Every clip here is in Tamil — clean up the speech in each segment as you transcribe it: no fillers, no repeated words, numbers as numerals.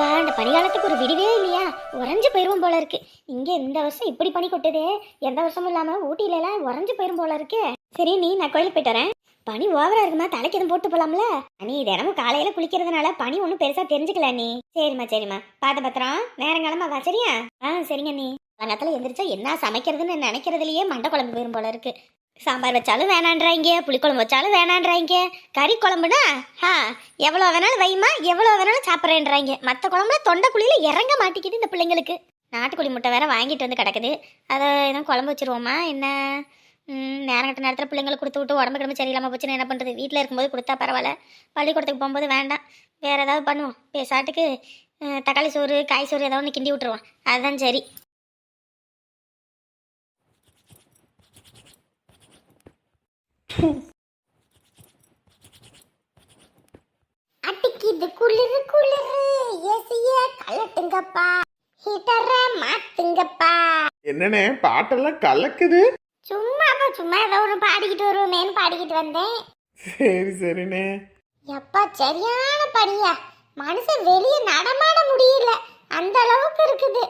இந்த பனிகாலத்துக்கு ஒரு விடிவே இல்லையா? உறைஞ்சு போயிரும் போல இருக்கு. இங்க இந்த வருஷம் இப்படி பனி கொட்டுதே, எந்த வருஷமும் இல்லாம ஊட்டியில எல்லாம் உறைஞ்சு போயிரும் போல இருக்கு. சரி நீ நான் கோயிலுக்கு போயிட்டு வரேன். பனி ஓவரா இருக்குமா, தலைக்கு எதுவும் போட்டு போலாம்ல? நீ தினமும் காலையில குளிக்கிறதுனால பனி ஒன்றும் பெருசா தெரிஞ்சுக்கல நீ. சரிம்மா பாத்த பத்திரம் நேரங்காலமா வா சரியா? சரிங்க நீ. அங்கத்துல எந்திரிச்சா என்ன சமைக்கிறதுன்னு நினைக்கிறதுலயே மண்டை குழம்பு போயிரும் போல இருக்கு. சாம்பார் வச்சாலும் வேணான்றாங்க, புளிக்குழம்பு வச்சாலும் வேணான்றாங்க, கறி குழம்புனா எவ்வளோ வேணாலும் வைமா, எவ்வளோ வேணாலும் சாப்பிட்றேன்றாங்க. மற்ற குழம்புல தொண்டைக்குழியில இறங்க மாட்டிக்கிது இந்த பிள்ளைங்களுக்கு. நாட்டுக்கோழி முட்டை வேற வாங்கிட்டு வந்து கிடக்குது, அதை எதுவும் குழம்பு வச்சிருவோமா என்ன? நேரம் கட்ட நேரத்தில் பிள்ளைங்களுக்கு கொடுத்து விட்டு உடம்பு கிடம்பு சரியில்லாமல் போச்சுன்னு என்ன பண்ணுறது? வீட்டில் இருக்கும்போது கொடுத்தா பரவாயில்ல, பள்ளிக்கூடத்துக்கு போகும்போது வேண்டாம். வேறு ஏதாவது பண்ணுவோம், பேசாட்டுக்கு தக்காளி சோறு காய் சோறு ஏதாவது ஒன்று கிண்டி விட்டுருவோம், அதுதான் சரி. அடிக்குது குளிரு குளிரு, ஏசிய கலட்டுங்கப்பா, ஹீட்டர மாத்துங்கப்பா. என்னண்ணே பாட்டெல்லாம் கலக்குது? சும்மா ஏதோ ஒன்று பாடிக்கிட்டு வருவோமேன்னு பாடிக்கிட்டு வந்தேன். சரிண்ணே. எப்பா சரியான பனியா, மனுஷன் வெளியே நடமாட முடியல, அந்த அளவுக்கு இருக்குது.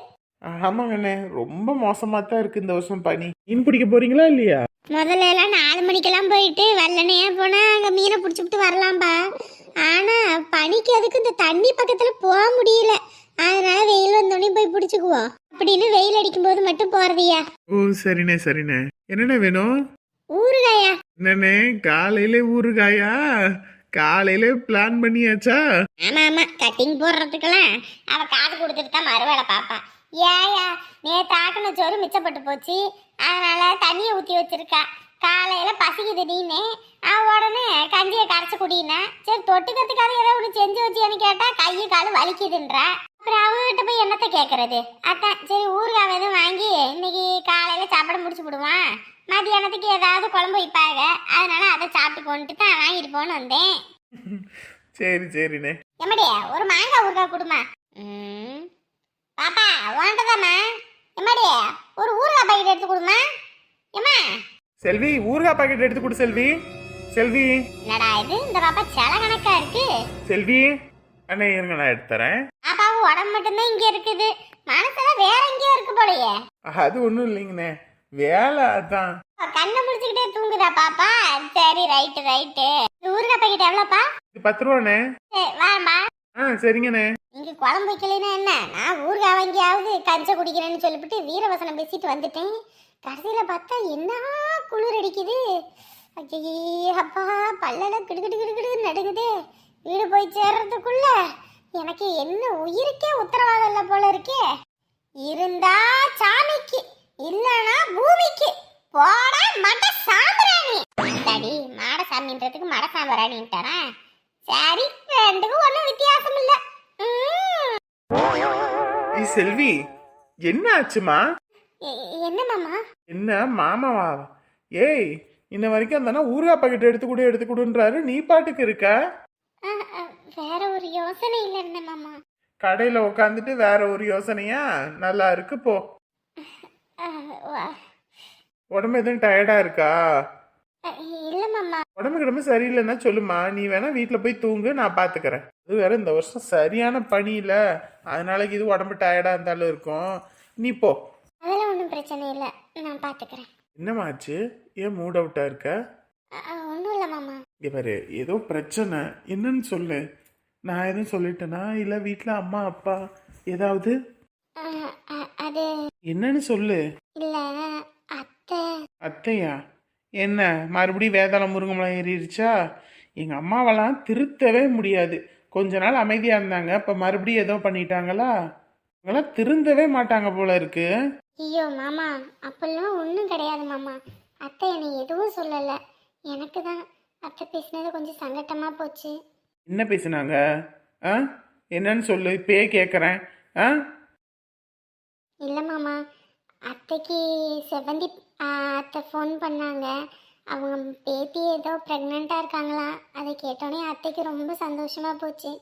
ஆமாங்கண்ணே, ரொம்ப மோசமா தான் இருக்கு இந்த வருஷம் பனி. மீன் பிடிக்க போறீங்களா இல்லையா? முதல்ல எல்லாம் 4 மணிக்கெல்லாம் போயிட்டு வெள்ளனையா போனா அங்க மீனை பிடிச்சிட்டு வரலாம்பா. ஆனா பனிக்கு அதுக்கு இந்த தண்ணி பக்கத்துல போக முடியல, அதனால வெயில் வந்தோடனே போய் பிடிச்சுக்குவோம் அப்படின்னு வெயில் அடிக்கும் போது மட்டும் போறதையா. ஓ சரிண்ணே. என்னண்ணே வேணும்? ஊறுகாயா? என்னண்ணே காலையில ஊறுகாயா? காலையில பிளான் பண்ணியாச்சா? ஆமா கட்டிங் போடுறதுக்கெல்லாம் அவ காது கொடுத்துட்டு தான் மறுவேளை பாப்பா. ஏயா நேற்று ஆட்டின சோறு மிச்சப்பட்டு போச்சு, அதனால தண்ணியை ஊற்றி வச்சிருக்கா. காலையில பசிக்குது நீனே, உடனே கஞ்சியை கரைச்சி குடினா, சரி தொட்டுக்கிறதுக்காக ஏதோ ஒன்று செஞ்சு வச்சியான்னு கேட்டா கையை காலு வலிக்குதுன்றா. அப்புறம் அவங்ககிட்ட போய் என்னத்தை கேட்கறது? அதான் சரி ஊறுகாய் எதுவும் வாங்கி இன்னைக்கு காலையில சாப்பிட முடிச்சு விடுவான், மதியானத்துக்கு ஏதாவது குழம்பு வைப்பாங்க, அதனால அதை சாப்பிட்டு கொண்டுட்டு தான் வாங்கிட்டு போன்னு வந்தேன். சரிண்ணே. எம்மடியா ஒரு மாங்காய் ஊறுகாய் கொடுமா. பாப்பா வாண்டதாம்மா. எம்மாடியே ஒரு ஊறுகாய் பாக்கெட் எடுத்து கொடுமா. ஏம்மா செல்வி ஊறுகாய் பாக்கெட் எடுத்து கொடு செல்வி. செல்வி என்னடா இது, இந்த பாப்பா செல கணக்கா இருக்கு. செல்வி அண்ணே இருங்க, நான் எடுத்து தரேன். பாப்பாவும் உடம்பு மட்டும்தான் இங்க இருக்குது, மனசெல்லாம் வேற எங்கேயோ இருக்கு போலயே. அது ஒன்றும் இல்லைங்கண்ணே, வேலை அதான். கண்ணை முடிச்சுக்கிட்டே தூங்குதா பாப்பா? சரி ரைட்டு. ஊறுகாய் பாக்கெட் எவ்வளோப்பா? இது 10 ரூபாண்ணே. வாமா. சரிங்கண்ணே. இங்க குழம்பு வைக்கலைன்னா என்ன, நான் ஊறுகாய் வாங்கியாவது கஞ்ச குடிக்கிறேன்னு சொல்லிவிட்டு வீரவசனம் பேசிட்டு வந்துட்டேன். கடைசியில பார்த்தா என்ன குளிர் அடிக்குது. ஐயே அப்பா, பல்லெல்லாம் கிடுகிடு நடுங்குதே. வீடு போய் சேர்றதுக்குள்ள எனக்கு என்ன உயிருக்கே உத்தரவாதம் இல்லை போல இருக்கே. இருந்தா சாமிக்கு, இல்லனா பூமிக்கு. போட மட சாம்பிராணி. தடி மாட சாமின்றதுக்கு மட சாம்பிராணிட்டாரா? சரி, ரெண்டுக்கும் ஒன்றும் வித்தியாசம் இல்லை. செல்வி என்ன ஆச்சுமா? என்ன மாமா? என்ன மாமாவா? ஏய் இன்ன வரைக்கும் அந்த ஊறுகாய் பாக்கெட் எடுத்து கொடுன்றாரு, நீ பாட்டுக்கு இருக்க. வேற ஒரு யோசனை இல்ல இருந்த மாமா. கடையில உட்காந்துட்டு வேற ஒரு யோசனையா? நல்லா இருக்கு போ. உடம்பு எதுவும் டயர்டா இருக்கா? இல்ல மாமா. உடம்பு சரியில்லைன்னா சொல்லுமா, நீ வேணா வீட்டுல போய் தூங்கு, நான் பாத்துக்கிறேன். அது வேற இந்த வருஷம் சரியான பனி இல்ல, அதனால இது உடம்பு டயர்டா இருந்தாலும் இருக்கும். நீ போ. அதெல்லாம் ஒன்றும் பிரச்சனை இல்லை, நான் பாத்துக்கிறேன். என்னமாச்சு? ஏன் மூட் அவுட்டா இருக்க? ஒன்றும் இல்லை மாமா. இவரு ஏதோ பிரச்சனை, என்னன்னு சொல்லு. நான் எதுவும் சொல்லிட்டேனா இல்ல வீட்டுல அம்மா அப்பா ஏதாவது? அது என்னன்னு சொல்லு. இல்ல அத்தை. அத்தையா? என்ன மறுபடியும் வேதாளம் முருங்கமலம் ஏறிடுச்சா? எங்க அம்மாவெல்லாம் திருத்தவே முடியாது. கொஞ்ச நாள் அமைதியா இருந்தாங்க, இப்ப மறுபடியும் ஏதோ பண்ணிட்டாங்களா? இவங்கெல்லாம் திருந்தவே மாட்டாங்க போல இருக்கு. ஐயோ மாமா, அப்பெல்லாம் ஒன்றும் கிடையாது மாமா. அத்தை என்னை எதுவும் சொல்லலை, எனக்கு தான் அத்தை பேசினது கொஞ்சம் சங்கட்டமா போச்சு. என்ன பேசுனாங்க? என்னன்னு சொல்லு, இப்பயே கேட்குறேன். இல்லை மாமா, அத்தைக்கு செவந்தி அத்தை ஃபோன் பண்ணாங்க. அவங்க பேத்தி ஏதோ ப்ரெக்னெண்ட்டாக இருக்காங்களா, அதை கேட்டோன்னே அத்தைக்கு ரொம்ப சந்தோஷமாக போச்சு.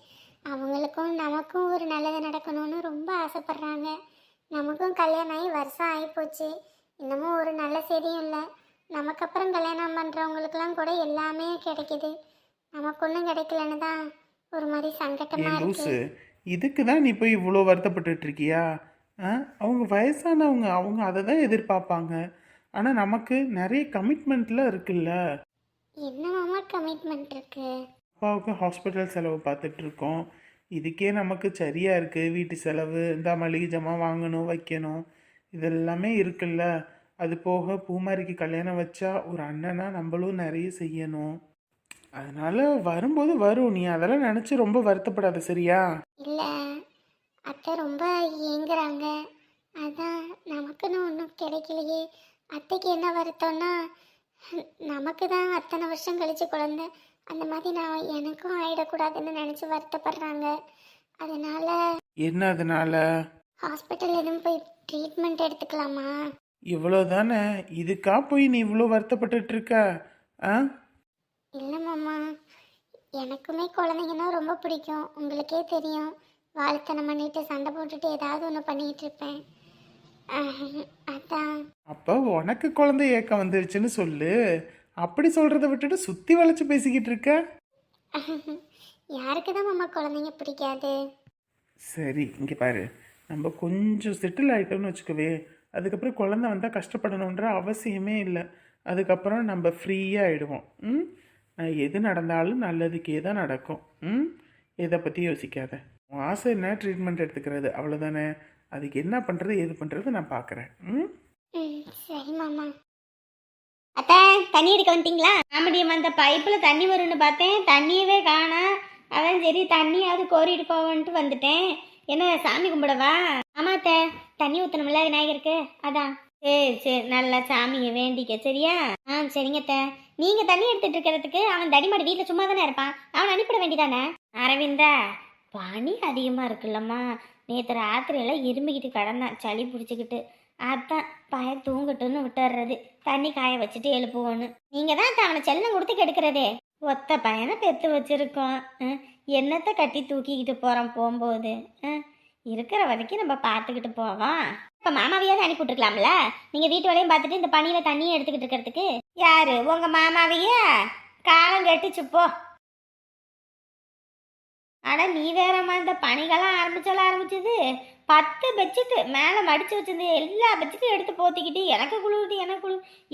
அவங்களுக்கும் நமக்கும் ஒரு நல்லது நடக்கணும்னு ரொம்ப ஆசைப்பட்றாங்க. நமக்கும் கல்யாணம் ஆகி வருஷம் ஆகிப்போச்சு, இன்னமும் ஒரு நல்ல செய்தியும் இல்லை. நமக்கு அப்புறம் கல்யாணம் பண்ணுறவங்களுக்கெல்லாம் கூட எல்லாமே கிடைக்குது, நமக்கு ஒன்றும் கிடைக்கலன்னு தான் ஒரு மாதிரி சங்கட்டமாக இருக்கு. இதுக்கு தான் நீ போய் இவ்வளோ வருத்தப்பட்டுட்டு இருக்கியா? அவங்க வயசானவங்க, அவங்க அதை தான் எதிர்பார்ப்பாங்க. ஆனால் நமக்கு நிறைய கமிட்மெண்ட்லாம் இருக்குல்ல. என்ன மாமா கமிட்மெண்ட் இருக்கு? அப்பாவுக்கு ஹாஸ்பிட்டல் செலவு பார்த்துட்டு இருக்கோம். இதுக்கே நமக்கு சரியா இருக்கு. வீட்டு செலவு, இந்த மளிகை ஜாமான் வாங்கணும், வைக்கணும், இதெல்லாமே இருக்குல்ல. அது போக பூமாரிக்கு கல்யாணம் வச்சா ஒரு அண்ணனா நம்மளும் நிறைய செய்யணும். அதனால வரும்போது வரும். நீ அதெல்லாம் நினச்சி ரொம்ப வருத்தப்படாத, சரியா? இல்ல, அத்தை ரொம்ப ஏங்குறாங்க. அதான் நமக்குன்னு ஒன்றும் கிடைக்கலையே. அத்தைக்கு என்ன வருத்தம்னா, நமக்கு தான் அத்தனை வருஷம் கழிச்சு குழந்தை, அந்த மாதிரி நான் எனக்கும் ஆயிடக்கூடாதுன்னு நினச்சி வருத்தப்படுறாங்க. அதனால என்ன அதனால? ஹாஸ்பிட்டல் எதுவும் போய் ட்ரீட்மெண்ட் எடுத்துக்கலாமா? இவ்வளோதானே, இதுக்கா போய் நீ இவ்வளோ வருத்தப்பட்டுட்டு இருக்க? ஆ இல்லை மாமா, எனக்குமே குழந்தைங்கன்னா ரொம்ப பிடிக்கும். உங்களுக்கே தெரியும், வாழ்த்தனம் பண்ணிட்டு சண்டை போட்டுட்டு ஏதாவது ஒன்று பண்ணிகிட்டு இருப்பேன். அதான். அப்போ உனக்கு குழந்தை ஏக்கம் வந்துருச்சுன்னு சொல்லு. அப்படி சொல்றத விட்டுட்டு சுத்தி வளைச்சு பேசிக்கிட்டு இருக்க. யாருக்கு தான் மாமா குழந்தைங்க பிடிக்காது? சரி, இங்கே பாரு, நம்ம கொஞ்சம் செட்டில் ஆகிட்டோம்னு வச்சுக்கவே, அதுக்கப்புறம் குழந்தை வந்தால் கஷ்டப்படணுன்ற அவசியமே இல்லை. அதுக்கப்புறம் நம்ம ஃப்ரீயாக ஆகிடுவோம். எது நடந்தாலும் நல்லதுக்கே தான் நடக்கும். எதை பற்றி யோசிக்காத. உன் ஆசை என்ன? ட்ரீட்மெண்ட் எடுத்துக்கிறது, அவ்வளோதானே. அதுக்கு என்ன பண்ணுறது ஏது பண்ணுறது நான் பார்க்குறேன். சரி மாமா. அத்தை, தண்ணி எடுக்க வந்துட்டீங்களா? ஆமாடியம்மா, அந்த பைப்பில் தண்ணி வரும்னு பார்த்தேன், தண்ணியவே காணோம். அதான் சரி தண்ணியாவது கோரிட்டு போவோன்ட்டு வந்துட்டேன். என்ன சாமி கும்பிடவா? ஆமா அத்தை, தண்ணி ஊற்றணும்ல விநாயகருக்கு, அதான். சரி சரி, நல்லா சாமியை வேண்டிக்க, சரியா? சரிங்க அத்தை. நீங்க தண்ணி எடுத்துட்டு இருக்கிறதுக்கு அவன் தடிமாடி வீட்டில் சும்மா தானே இருப்பான், அவன் அனுப்பிட வேண்டிதானே? அரவிந்தா, பனி அதிகமாக இருக்குல்லம்மா. நேற்று ராத்திரியெல்லாம் இருமிக்கிட்டு கிடந்தான், சளி பிடிச்சிக்கிட்டு. அதான் பையன் தூங்கட்டுன்னு விட்டுறது, தண்ணி காய வச்சுட்டு எழுப்புவோன்னு. நீங்க தான் அவனை செல்லம் கொடுத்து கெடுக்கிறதே. ஒத்த பையனை பெற்று வச்சிருக்கோம், என்னத்தை கட்டி தூக்கிக்கிட்டு போறோம் போகும்போது. இருக்கிற வரைக்கும் நம்ம பார்த்துக்கிட்டு போவோம். இப்போ மாமாவையாவது அனுப்பி விட்டுருக்கலாம்ல. நீங்க வீட்டு வேலையும் பார்த்துட்டு இந்த பனியில தண்ணியை எடுத்துக்கிட்டு இருக்கிறதுக்கு. யாரு உங்க மாமாவையே? காலம் கெட்டுச்சு போ. ஆனா நீ வேறம்மா, இந்த பனிகளாம் ஆரம்பிச்சது 10 பெட்ஷீட்டு மேலே மடிச்சு வச்சிருந்து எல்லா பெட்ஷீட்டும் எடுத்து போத்திக்கிட்டு, எனக்கு குழு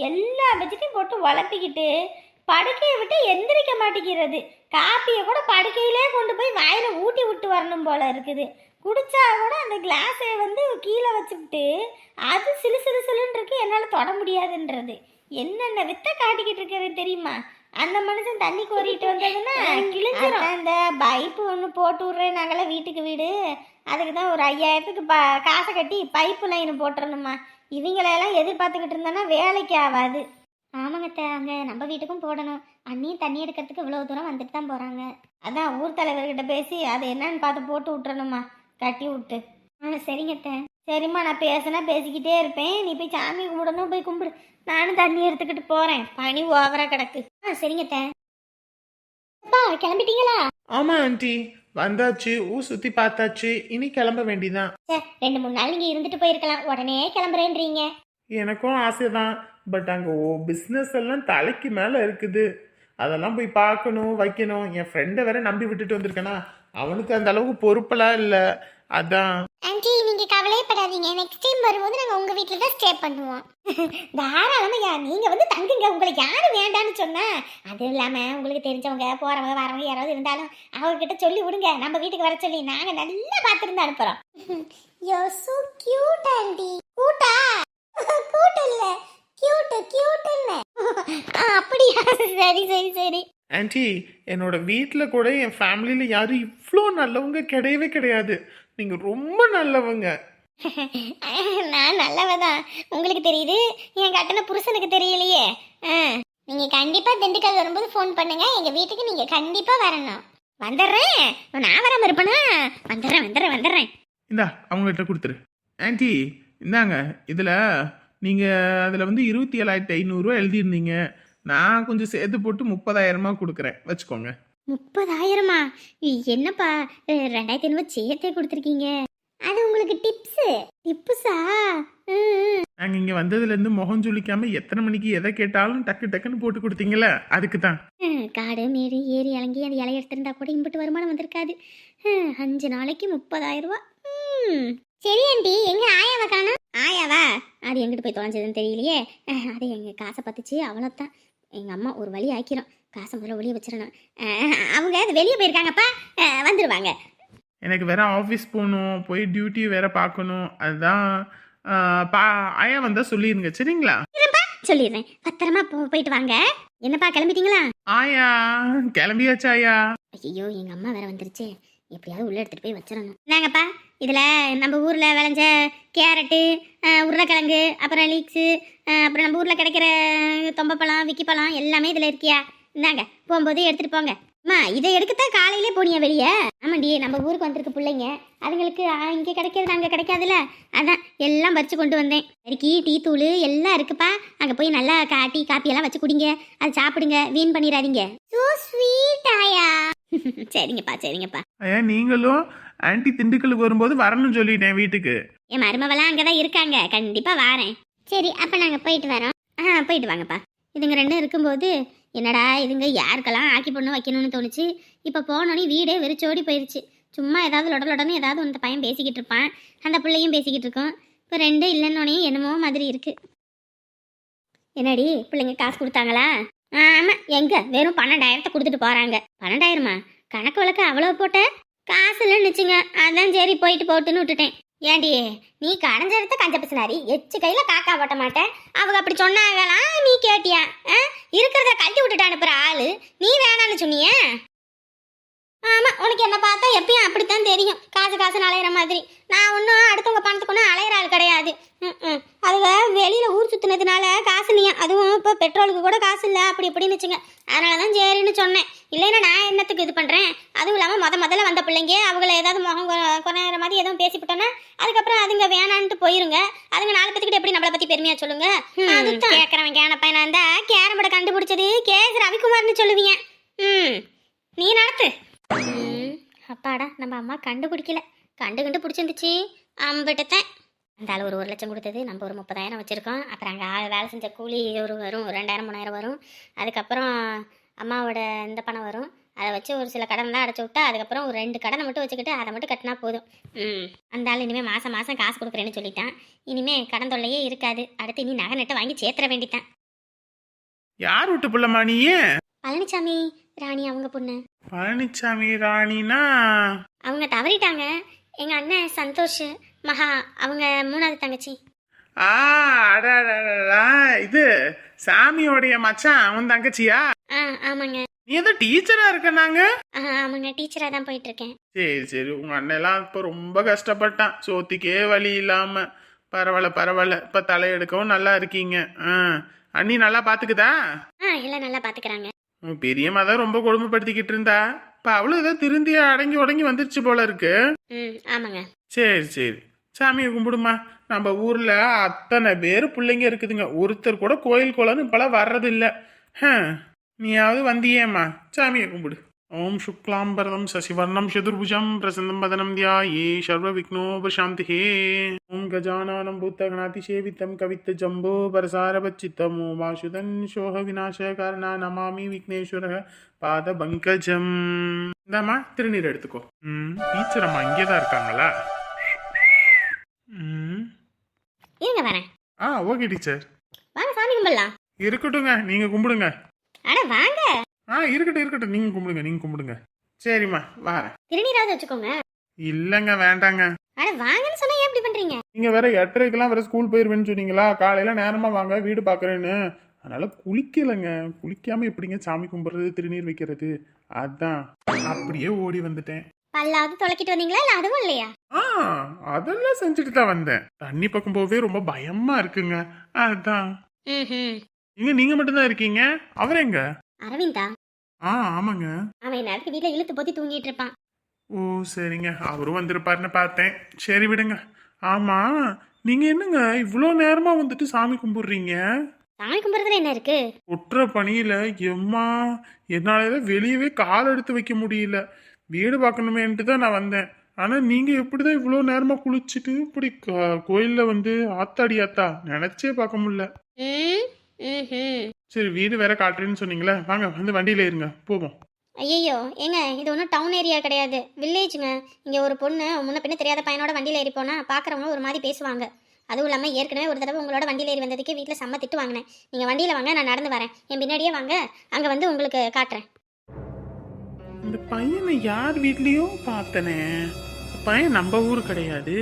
எல்லா பெட்ஷீட்டையும் போட்டு வளர்த்திக்கிட்டு படுக்கையை விட்டு எந்திரிக்க மாட்டேங்கிறது. காப்பியை கூட படுக்கையிலே கொண்டு போய் வாயில ஊட்டி விட்டு வரணும் போல இருக்குது. குடிச்சா கூட அந்த கிளாஸை கீழே வச்சுக்கிட்டு அது சிலு சிலு சிலுன்னு இருக்கு, என்னால் தொட முடியாதுன்றது. என்னென்ன வித்தை காட்டிக்கிட்டு இருக்கிறது தெரியுமா? அந்த மனுஷன் தண்ணி கோரிட்டு வந்ததுன்னா கிழிஞ்சிரும். அந்த பைப்பு ஒன்று போட்டு விட்றேன் நாங்களாம் வீட்டுக்கு வீடு. அதுக்கு தான் ஒரு 5000த்துக்கு காசை கட்டி பைப்பு லைன் போட்டுறணுமா. இவங்களெல்லாம் எதிர்பார்த்துக்கிட்டு இருந்தோன்னா வேலைக்கு ஆகாது. ஆமாங்கத்த, அங்கே நம்ம வீட்டுக்கும் போடணும். அண்ணியும் தண்ணி எடுக்கிறதுக்கு இவ்வளோ தூரம் வந்துட்டு தான் போகிறாங்க. அதான் ஊர் தலைவர்கிட்ட பேசி அதை என்னன்னு பார்த்து போட்டு விட்டுறணுமா, கட்டி விட்டு. சரிங்கத்த. சரிம்மா, நான் பேசிக்கிட்டே இருப்பேன். நீ போய் சாமி கும்பிடணும், போய் கும்பிடு. நானும் தண்ணி எடுத்துக்கிட்டு போகிறேன், பனி ஓவராக கிடக்கு. சரிங்கத்த. அப்பா கிளம்பிட்டீங்களா? ஆமாம் ஆண்டி, வந்தாச்சு, ஊர் சுற்றி பார்த்தாச்சு, இனி கிளம்ப வேண்டிதான். 2-3 நாள் நீங்கள் இருந்துட்டு போயிருக்கலாம், உடனே கிளம்புறேன்றீங்க. எனக்கும் ஆசை தான், பட் அங்கே பிஸ்னஸ் எல்லாம் தலைக்கு மேலே இருக்குது. அதெல்லாம் போய் பார்க்கணும், வைக்கணும். என் ஃப்ரெண்டை வேற நம்பி விட்டுட்டு வந்திருக்கேனா, அவனுக்கு அந்த அளவுக்கு பொறுப்பெல்லாம் இல்லை. அதான். ஆண்டி, நீங்கள் கவலையப்படாதீங்க, நெக்ஸ்ட் டைம் வரும்போது நாங்கள் உங்கள் வீட்டில் தான் ஸ்டே பண்ணுவோம். தாராளமாக நீங்கள் தங்குங்க, உங்களுக்கு யாரும் வேண்டான்னு சொன்னா. அதுவும் இல்லாமல் உங்களுக்கு தெரிஞ்சவங்க போகிறவங்க வரவங்க யாராவது இருந்தாலும் அவர்கிட்ட சொல்லி விடுங்க, நம்ம வீட்டுக்கு வர சொல்லி நாங்கள் நல்லா பார்த்துருந்து அனுப்புகிறோம். யோ சோ கியூட் ஆண்டி. கூட்டா? கூட்டு இல்லை, கியூட்டுன்னு. அப்படியா? சரி. ஆன்ட்டி, என்னோட வீட்டில் கூட என் ஃபேமிலியில் யாரும் இவ்வளோ நல்லவங்க கிடையவே கிடையாது. நீங்கள் ரொம்ப நல்லவங்க. நான் நல்லவதான், உங்களுக்கு தெரியுது, என் கட்டண புருஷனுக்கு தெரியலையே. நீங்கள் கண்டிப்பாக திண்டுக்கல் வரும்போது ஃபோன் பண்ணுங்க, எங்கள் வீட்டுக்கு நீங்கள் கண்டிப்பாக வரணும். வந்துடுறேன், நான் வராமல் இருப்பேனா? வந்துடுறேன். இந்தா அவங்ககிட்ட கொடுத்துரு. ஆன்ட்டி இந்தாங்க, இதில் நீங்கள் அதில் 27,500 எழுதியிருந்தீங்க. நான் கொஞ்சம் சேர்த்து போட்டு 30,000 கொடுக்குறேன், வச்சுக்கோங்க. 30,000? என்னப்பா 2,500 சேர்த்தே கொடுத்துருக்கீங்க? அது உங்களுக்கு டிப்ஸா? நாங்கள் இங்கே வந்ததுலேருந்து முகம் சொல்லிக்காம எத்தனை மணிக்கு எதை கேட்டாலும் டக்குன்னு போட்டு கொடுத்தீங்களே, அதுக்கு தான். காடு மேடு ஏறி இறங்கி அந்த இலைய எடுத்திருந்தா கூட இம்பிட்டு வருமானம் வந்திருக்காது. 5 நாளைக்கு 30,000 ரூபா. சரி ஆண்டி, எங்க ஆயாவை காணோம்? ஆயாவா? அது எங்கிட்டு போய் தொலைஞ்சதுன்னு தெரியலையே. அது எங்க காசை பார்த்துச்சு, அவ்வளோதான். எங்க அம்மா ஒரு வழி ஆக்கிரும். காசை முதல்ல ஒளிய வச்சிடணும். அவங்க அது வெளியே போயிருக்காங்கப்பா, வந்துருவாங்க. எனக்கு வேற ஆஃபீஸ் போகணும், போய் டியூட்டி வேற பார்க்கணும். அதுதான் ஆயா வந்தா சொல்லிருங்க சரிங்களா? சொல்லிடுறேன். பத்திரமா போயிட்டு வாங்க. என்னப்பா கிளம்பிட்டீங்களா? ஆயா கிளம்பியாச்சா ஆயா? ஐயோ, எங்க அம்மா வேற வந்துருச்சு. எப்படியாவது உள்ள எடுத்துட்டு போய் வச்சிடணும். நாங்கப்பா இதுல நம்ம ஊர்ல விளைஞ்ச கேரட்டு, உருளைக்கிழங்கு, அப்புறம் லீக்ஸு, அப்புறம் நம்ம ஊர்ல கிடைக்கிற தொம்பப்பழம், விக்கிப்பழம் எல்லாமே இதுல இருக்கியா? இந்தாங்க, போகும்போது எடுத்துட்டு போங்க. அம்மா, இதை எடுக்கத்தான் காலையிலே போனியா வெளியே? ஆமாண்டி, நம்ம ஊருக்கு வந்திருக்கு பிள்ளைங்க, அதுங்களுக்கு இங்கே கிடைக்கிறது அங்கே கிடைக்காதுல்ல, அதான் எல்லாம் பறிச்சு கொண்டு வந்தேன். சரிக்கி டீ தூள் எல்லாம் இருக்குப்பா, அங்கே போய் நல்லா டீ காப்பி எல்லாம் வச்சு குடிங்க, அது சாப்பிடுங்க, வீண் பண்ணிடாதீங்க. சோ ஸ்வீட் ஆயா. சரிங்கப்பா சரிங்கப்பா. ஐயா நீங்களும் ஆன்ட்டி திண்டுக்கலுக்கு வரும்போது வரணும்னு சொல்லிட்டேன் வீட்டுக்கு. என் மருமவெல்லாம் அங்கே தான் இருக்காங்க, கண்டிப்பாக வாரேன். சரி, அப்போ நாங்கள் போயிட்டு வரோம். போயிட்டு வாங்கப்பா. இதுங்க ரெண்டும் இருக்கும்போது என்னடா இதுங்க யாருக்கெல்லாம் ஆக்கி பொண்ணு வைக்கணும்னு தோணுச்சு. இப்போ போனோன்னே வீடே வெறிச்சோடி போயிடுச்சு. சும்மா ஏதாவது லொடலொடன்னு ஏதாவது அந்த பையன் பேசிக்கிட்டு இருப்பான், அந்த பிள்ளையும் பேசிக்கிட்டு இருக்கோம். இப்போ ரெண்டும் இல்லைன்னொன்னே என்னமோ மாதிரி இருக்குது. என்னடி பிள்ளைங்க காசு கொடுத்தாங்களா? ஆமாம், எங்கே வெறும் 12,000 கொடுத்துட்டு போகிறாங்க. 12,000மா? கணக்கு வழக்கு அவ்வளோ போட்ட? காசு இல்லைன்னு வச்சுங்க, அதான் சரி போயிட்டு போட்டுன்னு விட்டுட்டேன். ஏண்டி நீ கடைஞ்செடுத்த கஞ்ச பிசினாரி, எச்சு கையில் காக்கா போட்ட மாட்டேன். அவங்க அப்படி சொன்னாங்களாம், நீ கேட்டியா? இருக்கிறத கழட்டி விட்டுட்டு அனுப்புற ஆளு நீ வேணான்னு சொன்னிய? ஆமாம், உனக்கு என்ன பார்த்தா எப்பயும் அப்படித்தான் தெரியும், காசு காசுன்னு அலையிற மாதிரி. நான் ஒன்றும் அடுத்தவங்க பணத்துக்கு ஒன்றும் அலையிற ஆள் கிடையாது. அதுங்க வெளியில் ஊர் சுற்றினதுனால காசு இல்லையா, அதுவும் இப்போ பெட்ரோலுக்கு கூட காசு இல்லை அப்படி இப்படின்னு வச்சுங்க. அதனால தான் சரின்னு சொன்னேன். இல்லைன்னா நான் என்னத்துக்கு இது பண்ணுறேன்? அதுவும் இல்லாமல் முதல்ல வந்த பிள்ளைங்க அவங்கள ஏதாவது முகம் குறையிற மாதிரி எதுவும் பேசிவிட்டோன்னா அதுக்கப்புறம் அதுங்க வேணான்ட்டு போயிருங்க. அதுங்க 4 பேத்துக்கிட்ட எப்படி நம்மளை பற்றி பெருமையாக சொல்லுங்க? அதுதான் கேட்குறவன் கேன பையனா இருந்தா கேரமோட கண்டுபிடிச்சது கேஸ் ரவிக்குமார்னு சொல்லுவீங்க. நீ நடத்து. அப்பாடா, நம்ம அம்மா கண்டுபிடிக்கல. கண்டு பிடிச்சிருந்துச்சு அம்பிட்டத்தேன். அந்த ஆள் ஒரு 1 லட்சம் கொடுத்தது, நம்ம ஒரு 30,000 வச்சுருக்கோம். அப்புறம் அங்கே வேலை செஞ்ச கூலி வரும் 2,000 3,000 வரும். அதுக்கப்புறம் அம்மாவோட இந்த பணம் வரும். அதை வச்சு ஒரு சில கடன்லாம் அடைச்சி விட்டா அதுக்கப்புறம் ஒரு 2 கடனை மட்டும் வச்சுக்கிட்டு அதை மட்டும் கட்டினா போதும். அந்த ஆள் இனிமேல் மாதம் மாதம் காசு கொடுக்குறேன்னு சொல்லிட்டான். இனிமேல் கடன் தொல்லையே இருக்காது. அடுத்து இனி நகை நட்டை வாங்கி சேர்த்துற வேண்டித்தான். யார் விட்டு பிள்ளைமா நீ? பழனிசாமி ராணி அவங்க பொண்ணு. பழனிசாமி ராணினா அவங்க தவறிட்டாங்க. எங்கள் அண்ணன் சந்தோஷ் மகா அவங்க 3வது தங்கச்சி. இது சாமியோடைய மச்சான் அவன் தங்கச்சியா? ஆமாங்க. நீ ஏதோ டீச்சரா இருக்கனாங்க? ஆமாங்க, டீச்சரா தான் போயிட்டு இருக்கேன். சரி சரி, உங்க அண்ணன் எல்லாம் இப்ப ரொம்ப கஷ்டப்பட்டான், சோத்திக்கே வழி இல்லாம. பரவாயில்ல இப்ப தலையெடுக்கவும் நல்லா இருக்கீங்க. அண்ணி நல்லா பாத்துக்குதா? எல்லாம் நல்லா பாத்துக்கிறாங்க. பெரியம்மா தான் ரொம்ப கொடுமைப்படுத்திக்கிட்டு இருந்தா, இப்ப அவளும் ஏதோ திருந்தி அடங்கி உடங்கி வந்துருச்சு போல இருக்கு. ஆமாங்க. சரி சாமியை கும்பிடுமா. நம்ம ஊர்ல அத்தனை பேர் பிள்ளைங்க இருக்குதுங்க, ஒருத்தர் கூட கோயில் குளம்னு இப்பெல்லாம் வர்றது இல்ல. நீயாவது வந்தியேம்மா, சாமியை கும்பிடு. ஓம் சுக்லாம்பரம் சசிவர்ணம் சதுர்புஜம் பிரசன்னம் வதனம் தியாயே சர்வ விக்னோபசாந்தி. ஓம் கஜானனம் பூத்தகணாதி சேவித்தம் கவித்த ஜம்போ பரசாரபச்சித்தம் ஓமாசுதன் சோக விநாச காரணா நமாமி விக்னேஸ்வர பாத பங்கஜம். இந்தாம்மா திருநீர் எடுத்துக்கோ. டீச்சர் அம்மா இங்கேதான் இருக்காங்களா? இருங்க வரேன். Okay teacher. வாங்க சாமி கும்பிடலாம். இருக்கட்டுங்க, நீங்க கும்பிடுங்க. அட வாங்க. இருக்கட்டும், நீங்க கும்பிடுங்க. சரிம்மா வாரேன். திருநீராவது வச்சுக்கோங்க. இல்லங்க வேண்டாங்க. அட வாங்கன்னு சொன்னா ஏன் இப்படி பண்றீங்க? நீங்க வேற 8:30க்கெல்லாம் வேற ஸ்கூல் போயிருவேன்னு சொன்னீங்களா, காலையில நேரமா வாங்க வீடு பாக்குறேன்னு. அதனால குளிக்கலங்க. குளிக்காம எப்படிங்க சாமி கும்பிடுறது திருநீர் வைக்கிறது? அதான் அப்படியே ஓடி வந்துட்டேன். பல்லாவது தொலைக்கிட்டு வந்தீங்களா இல்ல அதுவும் இல்லையா? அதெல்லாம் செஞ்சுட்டு தான் வந்தேன். தண்ணி பக்கம் போகவே ரொம்ப பயமா இருக்குங்க, அதான். நீங்க மட்டும்தான் இருக்கீங்க, அவர் எங்க? அரவிந்தா? ஆமாங்க. அவன் நேரத்துக்கு வீட்டுல இழுத்து போத்தி தூங்கிட்டு இருப்பான். ஓ சரிங்க, அவரும் வந்திருப்பாருன்னு பார்த்தேன். சரி விடுங்க. ஆமா, நீங்க என்னங்க இவ்வளோ நேரமா வந்துட்டு சாமி கும்பிடுறீங்க? சாமி கும்பிடுறதுல என்ன இருக்கு? ஒற்ற பணியில எம்மா என்னால வெளியவே கால் எடுத்து வைக்க முடியல. வீடு பார்க்கணுமேன்ட்டு தான் நான் வந்தேன். ஆனா நீங்க எப்படிதான் இவ்வளோ நேரமா குளிச்சுட்டு இப்படி கோயில்ல வந்து ஆத்தாடி ஆத்தா நினைச்சே பார்க்க முடியல. சரி வீடு வேற காட்டுறேன்னு சொன்னீங்களே, வாங்க வந்து வண்டியில இருங்க போவோம். ஐயோ ஏங்க இது ஒன்றும் டவுன் ஏரியா கிடையாது, வில்லேஜுங்க. இங்கே ஒரு பொண்ணு முன்ன பின்ன தெரியாத பையனோட வண்டியில் ஏறி போனால் பார்க்குறவங்க ஒரு மாதிரி பேசுவாங்க. அதுவும் இல்லாமல் ஏற்கனவே ஒரு தடவை உங்களோட வண்டியில் ஏறி வந்ததுக்கு வீட்டில் செம்ம திட்டு வாங்கினேன். நீங்கள் வண்டியில் வாங்க, நான் நடந்து வரேன். என் பின்னாடியே வாங்க, அங்கே வந்து உங்களுக்கு காட்டுறேன். இந்த பையனை யார் வீட்லேயும் பார்த்தனே. பையன் நம்ம ஊர் கிடையாது.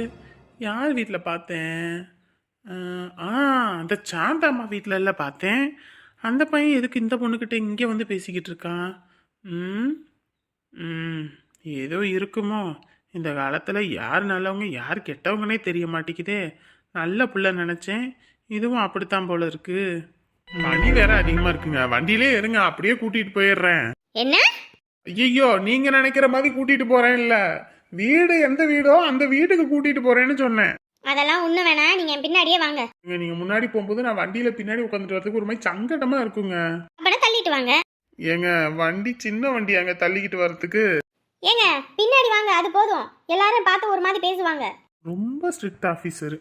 யார் வீட்டில் பார்த்தேன்? அந்த சாந்தாம்மா வீட்டில் எல்லாம் பார்த்தேன். அந்த பையன் எதுக்கு இந்த பொண்ணுக்கிட்ட இங்கே வந்து பேசிக்கிட்டு இருக்கான்? ம் ம் ஏதோ இருக்குமோ. இந்த காலத்தில் யார் நல்லவங்க யார் கெட்டவங்கன்னே தெரிய மாட்டேங்குதே. நல்ல புள்ள நினச்சேன், இதுவும் அப்படித்தான் போல இருக்கு. பனி வேற அதிகமாக இருக்குங்க. வண்டியிலே இருங்க, அப்படியே கூட்டிகிட்டு போயிடுறேன். என்ன? ஐயோ, நீங்க நினைக்கிற மாதிரி கூட்டிட்டு போறேன் இல்ல. வீடு எந்த வீடோ அந்த வீட்டுக்கு கூட்டிட்டு போறேன்னு சொன்னேன். அதெல்லாம் ஒன்றும் வேணாம், நீங்கள் என் பின்னாடியே வாங்க. நீங்க முன்னாடி போகும்போது நான் வண்டியில பின்னாடி உட்காந்துட்டு வரதுக்கு ஒரு மாதிரி சங்கடமா இருக்குங்க. அப்பனா தள்ளிட்டு வாங்க. ஏங்க வண்டி சின்ன வண்டி அங்க தள்ளிக்கிட்டு வர்றதுக்கு. ஏங்க பின்னாடி வாங்க, அது போதும். எல்லாரும் பார்த்து ஒரு மாதிரி பேசுவாங்க. ரொம்ப ஸ்ட்ரிக்ட் ஆஃபீஸர்.